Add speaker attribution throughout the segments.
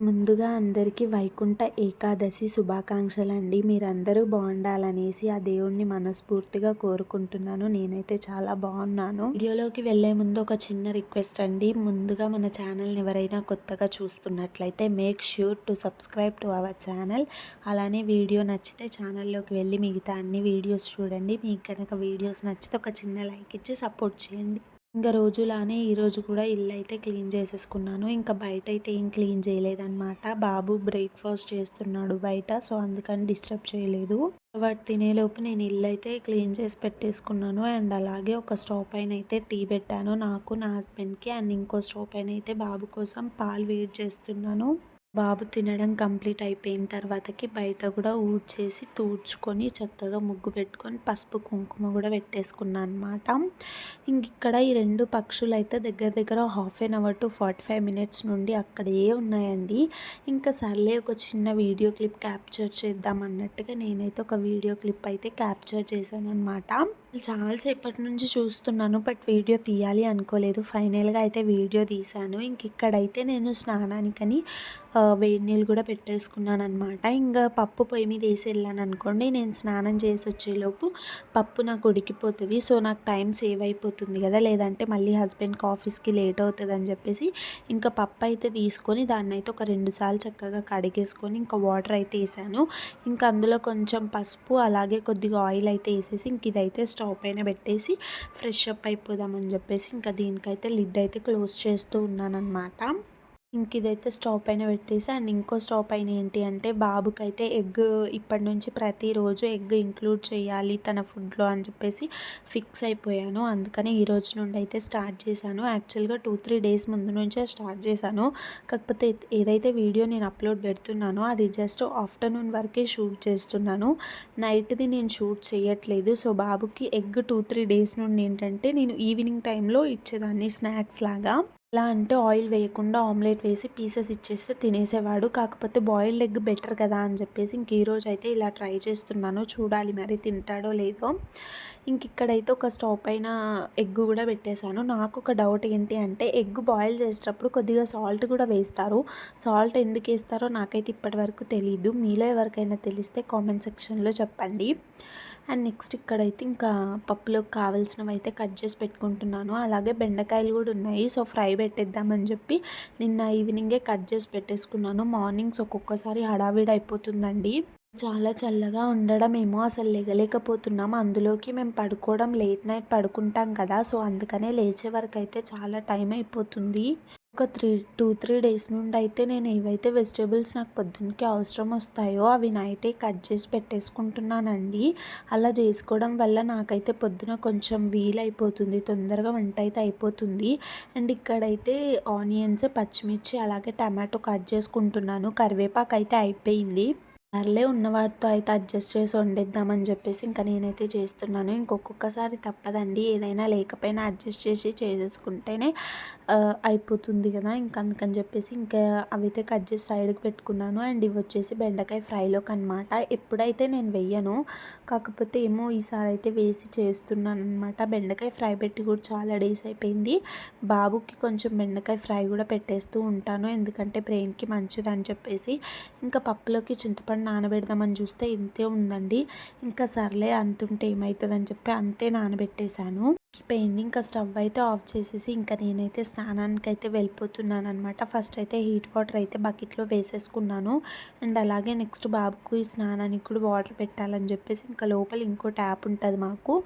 Speaker 1: ముందుగా అందరికీ వైకుంఠ ఏకాదశి శుభాకాంక్షలండి. మీరందరూ బాగుండాలనేసి ఆ దేవుణ్ణి మనస్ఫూర్తిగా కోరుకుంటున్నాను. నేనైతే చాలా బాగున్నాను. వీడియోలోకి వెళ్ళే ముందు ఒక చిన్న రిక్వెస్ట్ అండి. ముందుగా మన ఛానల్ని ఎవరైనా కొత్తగా చూస్తున్నట్లయితే make sure to subscribe to our channel. అలానే వీడియో నచ్చితే ఛానల్లోకి వెళ్ళి మిగతా అన్ని వీడియోస్ చూడండి. మీకు కనుక వీడియోస్ నచ్చితే ఒక చిన్న లైక్ ఇచ్చి సపోర్ట్ చేయండి. ఇంకా రోజులానే ఈరోజు కూడా ఇల్లు అయితే క్లీన్ చేసేసుకున్నాను. ఇంకా బయట అయితే ఏం క్లీన్ చేయలేదన్నమాట. బాబు బ్రేక్ఫాస్ట్ చేస్తున్నాడు బయట, సో అందుకని డిస్టర్బ్ చేయలేదు. వాడు తినేలోపు నేను ఇల్లు అయితే క్లీన్ చేసి పెట్టేసుకున్నాను. అండ్ అలాగే ఒక స్టవ్ పైన అయితే టీ పెట్టాను నాకు, నా హస్బెండ్కి. అండ్ ఇంకో స్టవ్ పైన అయితే బాబు కోసం పాలు వేడి చేస్తున్నాను. బాబు తినడం కంప్లీట్ అయిపోయిన తర్వాతకి బయట కూడా ఊడ్చేసి తూడ్చుకొని చక్కగా ముగ్గు పెట్టుకొని పసుపు కుంకుమ కూడా పెట్టేసుకున్నాను అనమాట. ఇంక ఇక్కడ ఈ రెండు పక్షులు అయితే దగ్గర దగ్గర 1/2 అవర్ టు 45 మినిట్స్ నుండి అక్కడే ఉన్నాయండి. ఇంకా సర్లే ఒక చిన్న వీడియో క్లిప్ క్యాప్చర్ చేద్దాం అన్నట్టుగా నేనైతే ఒక వీడియో క్లిప్ అయితే క్యాప్చర్ చేశాను అనమాట. చాలాసేపటి నుంచి చూస్తున్నాను, బట్ వీడియో తీయాలి అనుకోలేదు. ఫైనల్గా అయితే వీడియో తీశాను. ఇంక ఇక్కడైతే నేను స్నానానికని వేడి నీళ్ళు కూడా పెట్టేసుకున్నాను అనమాట. ఇంకా పప్పు పొయ్యి మీద వేసి వెళ్ళాను అనుకోండి, నేను స్నానం చేసి వచ్చేలోపు పప్పు నాకు ఉడికిపోతుంది. సో నాకు టైం సేవ్ అయిపోతుంది కదా, లేదంటే మళ్ళీ హస్బెండ్కి ఆఫీస్కి లేట్ అవుతుంది అని చెప్పేసి ఇంకా పప్పు అయితే తీసుకొని దాన్ని అయితే ఒక 2 సార్లు చక్కగా కడిగేసుకొని ఇంకా వాటర్ అయితే వేసాను. ఇంకా అందులో కొంచెం పసుపు అలాగే కొద్దిగా ఆయిల్ అయితే వేసేసి ఇంక ఇదైతే స్టవ్ పైన పెట్టేసి ఫ్రెష్ అప్ అయిపోదామని చెప్పేసి ఇంకా దీనికైతే లిడ్ అయితే క్లోజ్ చేస్తూ ఉన్నాను అనమాట. ఇంక ఇదైతే స్టవ్ పైన పెట్టేసి అండ్ ఇంకో స్టవ్ పైన ఏంటి అంటే బాబుకైతే ఎగ్ ఇప్పటి నుంచి ప్రతిరోజు ఎగ్ ఇంక్లూడ్ చేయాలి తన ఫుడ్లో అని చెప్పేసి ఫిక్స్ అయిపోయాను. అందుకని ఈ రోజు నుండి అయితే స్టార్ట్ చేశాను. యాక్చువల్గా 2-3 డేస్ ముందు నుంచే స్టార్ట్ చేశాను. కాకపోతే ఏదైతే వీడియో నేను అప్లోడ్ పెడుతున్నానో అది జస్ట్ ఆఫ్టర్నూన్ వరకే షూట్ చేస్తున్నాను, నైట్ది నేను షూట్ చేయట్లేదు. సో బాబుకి ఎగ్ 2-3 డేస్ నుండి ఏంటంటే నేను ఈవినింగ్ టైంలో ఇచ్చేదాన్ని స్నాక్స్ లాగా. ఎలా అంటే ఆయిల్ వేయకుండా ఆమ్లెట్ వేసి పీసెస్ ఇచ్చేస్తే తినేసేవాడు. కాకపోతే బాయిల్డ్ ఎగ్ బెటర్ కదా అని చెప్పేసి ఇంక ఈరోజు అయితే ఇలా ట్రై చేస్తున్నాను. చూడాలి మరి తింటాడో లేదో. ఇంక ఇక్కడైతే ఒక స్టవ్ పైన ఎగ్ కూడా పెట్టేశాను. నాకు ఒక డౌట్ ఏంటి అంటే ఎగ్ బాయిల్ చేసేటప్పుడు కొద్దిగా సాల్ట్ కూడా వేస్తారు. సాల్ట్ ఎందుకు వేస్తారో నాకైతే ఇప్పటివరకు తెలీదు. మీలో ఎవరికైనా తెలిస్తే కామెంట్ సెక్షన్లో చెప్పండి. అండ్ నెక్స్ట్ ఇక్కడైతే ఇంకా పప్పులోకి కావాల్సినవి అయితే కట్ చేసి పెట్టుకుంటున్నాను. అలాగే బెండకాయలు కూడా ఉన్నాయి, సో ఫ్రై పెట్టేద్దామని చెప్పి నిన్న ఈవినింగే కట్ చేసి పెట్టేసుకున్నాను. మార్నింగ్స్ ఒక్కొక్కసారి హడావిడి అయిపోతుందండి. చాలా చల్లగా ఉండడం ఏమో అసలు లేగలేకపోతున్నాం. అందులోకి మేము పడుకోవడం లేట్ నైట్ పడుకుంటాం కదా, సో అందుకనే లేచే వరకు అయితే చాలా టైం అయిపోతుంది. ఒక 2-3 డేస్ నుండి అయితే నేను ఏవైతే వెజిటేబుల్స్ నాకు పొద్దున్నకి అవసరం వస్తాయో అవి నైటే కట్ చేసి పెట్టేసుకుంటున్నానండి. అలా చేసుకోవడం వల్ల నాకైతే పొద్దున కొంచెం వీలైపోతుంది, తొందరగా వంట అయితే అయిపోతుంది. అండ్ ఇక్కడైతే ఆనియన్స్, పచ్చిమిర్చి అలాగే టమాటో కట్ చేసుకుంటున్నాను. కరివేపాకు అయితే అయిపోయింది. సర్లే ఉన్న వాటితో అయితే అడ్జస్ట్ చేసి వండేద్దామని చెప్పేసి ఇంకా నేనైతే చేస్తున్నాను. ఇంకొకసారి తప్పదండి, ఏదైనా లేకపోయినా అడ్జస్ట్ చేసి చేసేసుకుంటేనే అయిపోతుంది కదా. ఇంకా అందుకని చెప్పేసి ఇంకా అవైతే కట్ చేసి సైడ్కి పెట్టుకున్నాను. అండ్ ఇవి వచ్చేసి బెండకాయ ఫ్రైలోకి అనమాట. ఎప్పుడైతే నేను వెయ్యను, కాకపోతే ఏమో ఈసారి అయితే వేసి చేస్తున్నాను అనమాట. బెండకాయ ఫ్రై పెట్టి కూడా చాలా డేస్ అయిపోయింది. బాబుకి కొంచెం బెండకాయ ఫ్రై కూడా పెట్టేస్తూ ఉంటాను, ఎందుకంటే బ్రెయిన్కి మంచిదని చెప్పేసి. ఇంకా పప్పులోకి చింతపండు నానబెడదామని చూస్తే ఇంతే ఉందండి. ఇంకా సర్లే అంతుంటే ఏమవుతుందని చెప్పి అంతే నానబెట్టేశాను. పోయింది. ఇంకా స్టవ్ అయితే ఆఫ్ చేసేసి ఇంకా నేనైతే స్నానానికి అయితే వెళ్ళిపోతున్నాను అనమాట. ఫస్ట్ అయితే హీట్ వాటర్ అయితే బకెట్లో వేసేసుకున్నాను. అండ్ అలాగే నెక్స్ట్ బాబుకు ఈ స్నానానికి కూడా వాటర్ పెట్టాలని చెప్పేసి ఇంకా లోపల ఇంకో ట్యాప్ ఉంటుంది మాకు,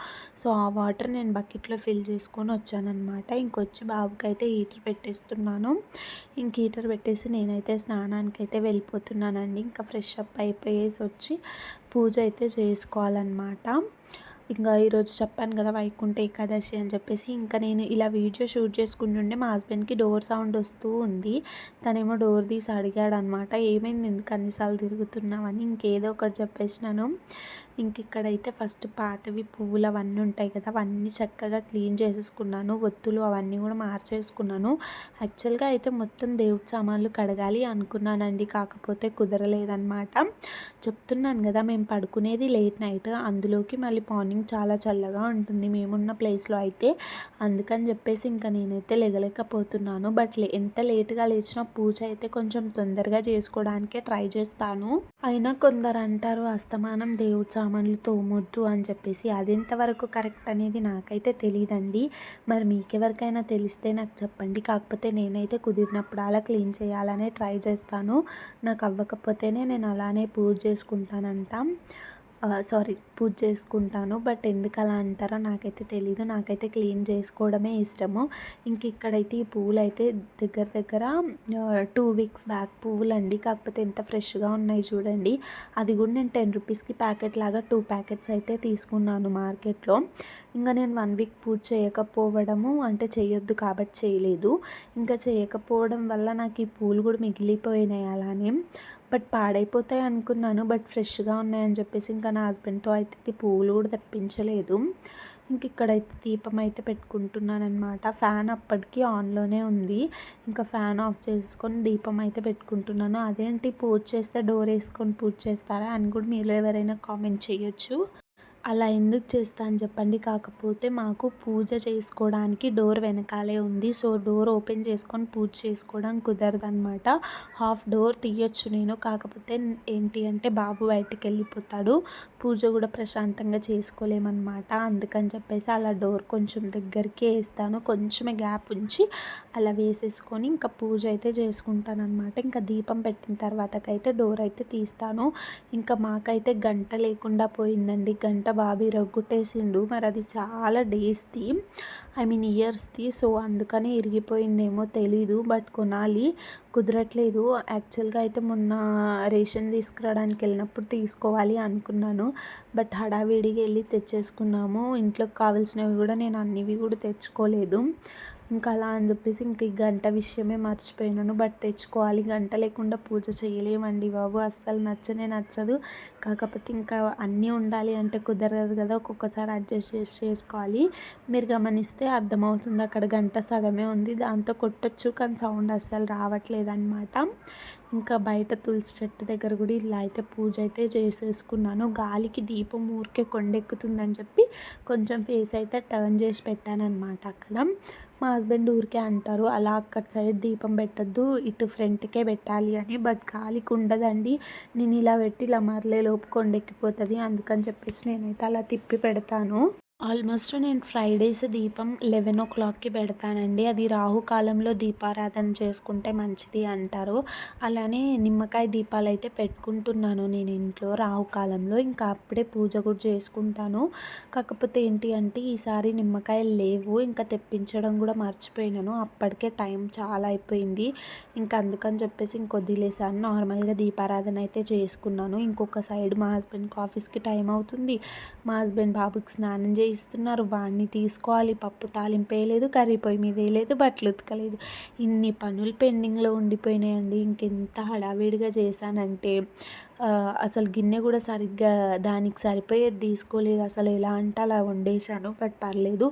Speaker 1: సో ఆ వాటర్ నేను బకెట్లో ఫిల్ చేసుకొని వచ్చానమాట. ఇంకొచ్చి బాబుకి అయితే హీటర్ పెట్టేస్తున్నాను. ఇంక హీటర్ పెట్టేసి నేనైతే స్నానానికి అయితే వెళ్ళిపోతున్నానండి. ఇంకా ఫ్రెష్ అప్ అయిపోయేసి వచ్చి పూజ అయితే చేసుకోవాలన్నమాట. ఇంకా ఈరోజు చెప్పాను కదా వైకుంఠ ఏకాదశి అని చెప్పేసి, ఇంకా నేను ఇలా వీడియో షూట్ చేసుకుంటుండే మా హస్బెండ్కి డోర్ సౌండ్ వస్తూ ఉంది. తనేమో డోర్ తీసి అడిగాడు అనమాట, ఏమైంది ఎందుకు అన్నిసార్లు తిరుగుతున్నామని. ఇంకేదో ఒకటి చెప్పేసినాను. ఇంక ఇక్కడైతే ఫస్ట్ పాతవి పువ్వులు అవన్నీ ఉంటాయి కదా, అవన్నీ చక్కగా క్లీన్ చేసేసుకున్నాను. ఒత్తులు అవన్నీ కూడా మార్చేసుకున్నాను. యాక్చువల్గా అయితే మొత్తం దేవుడి సామాన్లు కడగాలి అనుకున్నానండి, కాకపోతే కుదరలేదన్నమాట. చెప్తున్నాను కదా, మేము పడుకునేది లేట్ నైట్, అందులోకి మళ్ళీ మార్నింగ్ చాలా చల్లగా ఉంటుంది మేమున్న ప్లేస్లో అయితే. అందుకని చెప్పేసి ఇంకా నేనైతే లెగలేకపోతున్నాను. బట్ ఎంత లేట్గా లేచినా పూజ అయితే కొంచెం తొందరగా చేసుకోవడానికే ట్రై చేస్తాను. అయినా కొందరు అంటారు అస్తమానం దేవుడి సామాన్లు తోమొద్దు అని చెప్పేసి. అది ఎంతవరకు కరెక్ట్ అనేది నాకైతే తెలియదండి. మరి మీకెవరికైనా తెలిస్తే నాకు చెప్పండి. కాకపోతే నేనైతే కుదిరినప్పుడు అలా క్లీన్ చేయాలనే ట్రై చేస్తాను. నాకు అవ్వకపోతేనే నేను అలానే పూజ చేసుకుంటానంట. పూజ చేసుకుంటాను. బట్ ఎందుకు అలా అంటారో నాకైతే తెలీదు. నాకైతే క్లీన్ చేసుకోవడమే ఇష్టము. ఇంక ఇక్కడైతే ఈ పువ్వులు అయితే దగ్గర దగ్గర 2 వీక్స్ బ్యాక్ పువ్వులండి. కాకపోతే ఎంత ఫ్రెష్గా ఉన్నాయి చూడండి. అది కూడా నేను 10 రూపీస్కి ప్యాకెట్ లాగా 2 ప్యాకెట్స్ అయితే తీసుకున్నాను మార్కెట్లో. ఇంకా నేను 1 వీక్ పూజ చేయకపోవడము అంటే చేయొద్దు కాబట్టి చేయలేదు. ఇంకా చేయకపోవడం వల్ల నాకు ఈ పూలు కూడా మిగిలిపోయినాయి అలానే. బట్ పాడైపోతాయి అనుకున్నాను. బట్ ఫ్రెష్గా ఉన్నాయని చెప్పేసి ఇంకా నా హస్బెండ్తో అయితే పువ్వులు కూడా తెప్పించలేదు. ఇంక ఇక్కడైతే దీపం అయితే పెట్టుకుంటున్నాను అనమాట. ఫ్యాన్ అప్పటికి ఆన్లోనే ఉంది. ఇంకా ఫ్యాన్ ఆఫ్ చేసుకొని దీపం అయితే పెట్టుకుంటున్నాను. అదేంటి పూజ చేస్తే డోర్ వేసుకొని పూజ చేస్తారా అని కూడా మీలో ఎవరైనా కామెంట్ చేయొచ్చు. అలా ఎందుకు చేస్తాను చెప్పండి. కాకపోతే మాకు పూజ చేసుకోవడానికి డోర్ వెనకాలే ఉంది. సో డోర్ ఓపెన్ చేసుకొని పూజ చేసుకోవడం కుదరదనమాట. హాఫ్ డోర్ తీయొచ్చు నేను, కాకపోతే ఏంటి అంటే బాబు బయటికి వెళ్ళిపోతాడు, పూజ కూడా ప్రశాంతంగా చేసుకోలేమన్నమాట. అందుకని చెప్పేసి అలా డోర్ కొంచెం దగ్గరికి వేస్తాను, కొంచెమే గ్యాప్ ఉంచి అలా వేసేసుకొని ఇంకా పూజ అయితే చేసుకుంటాను అనమాట. ఇంకా దీపం పెట్టిన తర్వాతకైతే డోర్ అయితే తీస్తాను. ఇంకా మాకైతే గంట లేకుండా పోయిందండి. గంట బాబీ రొగ్గుట్టేసిండు. మరి అది చాలా డేస్ది, ఇయర్స్ది. సో అందుకని ఇరిగిపోయిందేమో తెలీదు. బట్ కొనాలి, కుదరట్లేదు. యాక్చువల్గా అయితే మొన్న రేషన్ తీసుకురావడానికి వెళ్ళినప్పుడు తీసుకోవాలి అనుకున్నాను. బట్ హడావిడిగా వెళ్ళి తెచ్చేసుకున్నాము. ఇంట్లోకి కావాల్సినవి కూడా నేను అన్నివి కూడా తెచ్చుకోలేదు. ఇంకా అలా అని చెప్పేసి ఇంక ఈ గంట విషయమే మర్చిపోయినాను. బట్ తెచ్చుకోవాలి, గంట లేకుండా పూజ చేయలేమండి బాబు, అస్సలు నచ్చదు. కాకపోతే ఇంకా అన్నీ ఉండాలి అంటే కుదరదు కదా, ఒక్కొక్కసారి అడ్జస్ట్ చేసుకోవాలి. మీరు గమనిస్తే అర్థమవుతుంది, అక్కడ గంట సగమే ఉంది, దాంతో కొట్టొచ్చు కానీ సౌండ్ అస్సలు రావట్లేదన్నమాట. ఇంకా బయట తులసి చెట్టు దగ్గర కూడా ఇలా అయితే పూజ అయితే చేసేసుకున్నాను. గాలికి దీపం ఊరికే కొండెక్కుతుందని చెప్పి కొంచెం ఫేస్ అయితే టర్న్ చేసి పెట్టానన్నమాట అక్కడ. మా హస్బెండ్ ఊరికే అంటారు అలా అక్కడ సైడ్ దీపం పెట్టద్దు, ఇటు ఫ్రంట్కే పెట్టాలి అని. బట్ గాలికి ఉండదండి, నేను ఇలా పెట్టి ఇలా మరలే లోపు కొండెక్కిపోతుంది. అందుకని చెప్పేసి నేనైతే అలా తిప్పి పెడతాను. ఆల్మోస్ట్ నేను ఫ్రైడేస్ దీపం 11 పెడతానండి. అది రాహుకాలంలో దీపారాధన చేసుకుంటే మంచిది అంటారు. అలానే నిమ్మకాయ దీపాలు అయితే పెట్టుకుంటున్నాను నేను ఇంట్లో రాహుకాలంలో. ఇంకా అప్పుడే పూజ కూడా చేసుకుంటాను. కాకపోతే ఏంటి అంటే ఈసారి నిమ్మకాయలు లేవు, ఇంకా తెప్పించడం కూడా మర్చిపోయినాను. అప్పటికే టైం చాలా అయిపోయింది. ఇంకా అందుకని చెప్పేసి ఇంకొద్దిలేసాను. నార్మల్గా దీపారాధన అయితే చేసుకున్నాను. ఇంకొక సైడ్ మా హస్బెండ్కి ఆఫీస్కి టైం అవుతుంది. మా హస్బెండ్ బాబుకి స్నానం చేయిస్తున్నారు, వాడిని తీసుకోవాలి, పప్పు తాలింపు వేయలేదు, కర్రీ పొయ్యి మీద వేయలేదు, బట్టలు ఉతకలేదు. ఇన్ని పనులు పెండింగ్లో ఉండిపోయినాయండి. ఇంకెంత హడావిడిగా చేశానంటే అసలు గిన్నె కూడా సరిగ్గా దానికి సరిపోయేది తీసుకోలేదు. అసలు ఎలా అంటే అలా వండేసాను. బట్ పర్లేదు,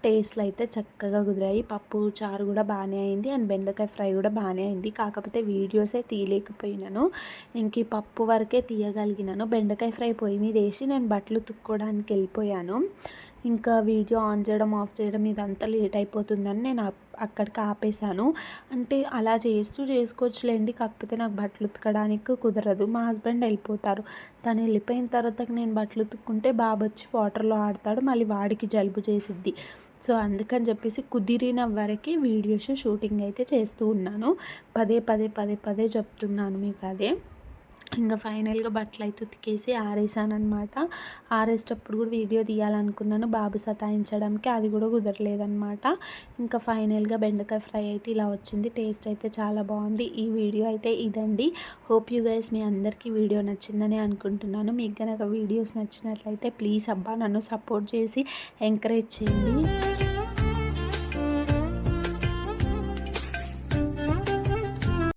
Speaker 1: టేస్ట్లు అయితే చక్కగా కుదిరాయి. పప్పు చారు కూడా బాగానే అయింది, అండ్ బెండకాయ ఫ్రై కూడా బాగానే అయింది. కాకపోతే వీడియోసే తీయలేకపోయినాను. ఇంక ఈ పప్పు వరకే తీయగలిగినాను. బెండకాయ ఫ్రై పొయ్యి మీద వేసి నేను బట్టలు ఉతుక్కోవడానికి వెళ్ళిపోయాను. ఇంకా వీడియో ఆన్ చేయడం ఆఫ్ చేయడం ఇదంతా లేట్ అయిపోతుందని నేను అక్కడికి ఆపేశాను. అంటే అలా చేసుకోవచ్చులేండి, కాకపోతే నాకు బట్టలు ఉతకడానికి కుదరదు. మా హస్బెండ్ వెళ్ళిపోతారు, తను వెళ్ళిపోయిన తర్వాత నేను బట్టలు ఉతుక్కుంటే బాబు వచ్చి వాటర్లో ఆడతాడు, మళ్ళీ వాడికి జలుబు చేసిద్ది. సో అందుకని చెప్పేసి కుదిరిన వరకే వీడియోస్ షూటింగ్ అయితే చేస్తూ ఉన్నాను. పదే చెప్తున్నాను మీకు అదే. ఇంకా ఫైనల్గా బట్టలు అయితే ఉతికేసి ఆరేసాను అనమాట. ఆరేసేటప్పుడు కూడా వీడియో తీయాలనుకున్నాను, బాబు సతాయించడానికి అది కూడా కుదరలేదనమాట. ఇంకా ఫైనల్గా బెండకాయ ఫ్రై అయితే ఇలా వచ్చింది. టేస్ట్ అయితే చాలా బాగుంది. ఈ వీడియో అయితే ఇదండి. హోప్ యూ గైస్ మీ అందరికీ వీడియో నచ్చిందని అనుకుంటున్నాను. మీకు కనుక వీడియోస్ నచ్చినట్లయితే ప్లీజ్ నన్ను సపోర్ట్ చేసి ఎంకరేజ్ చేయండి.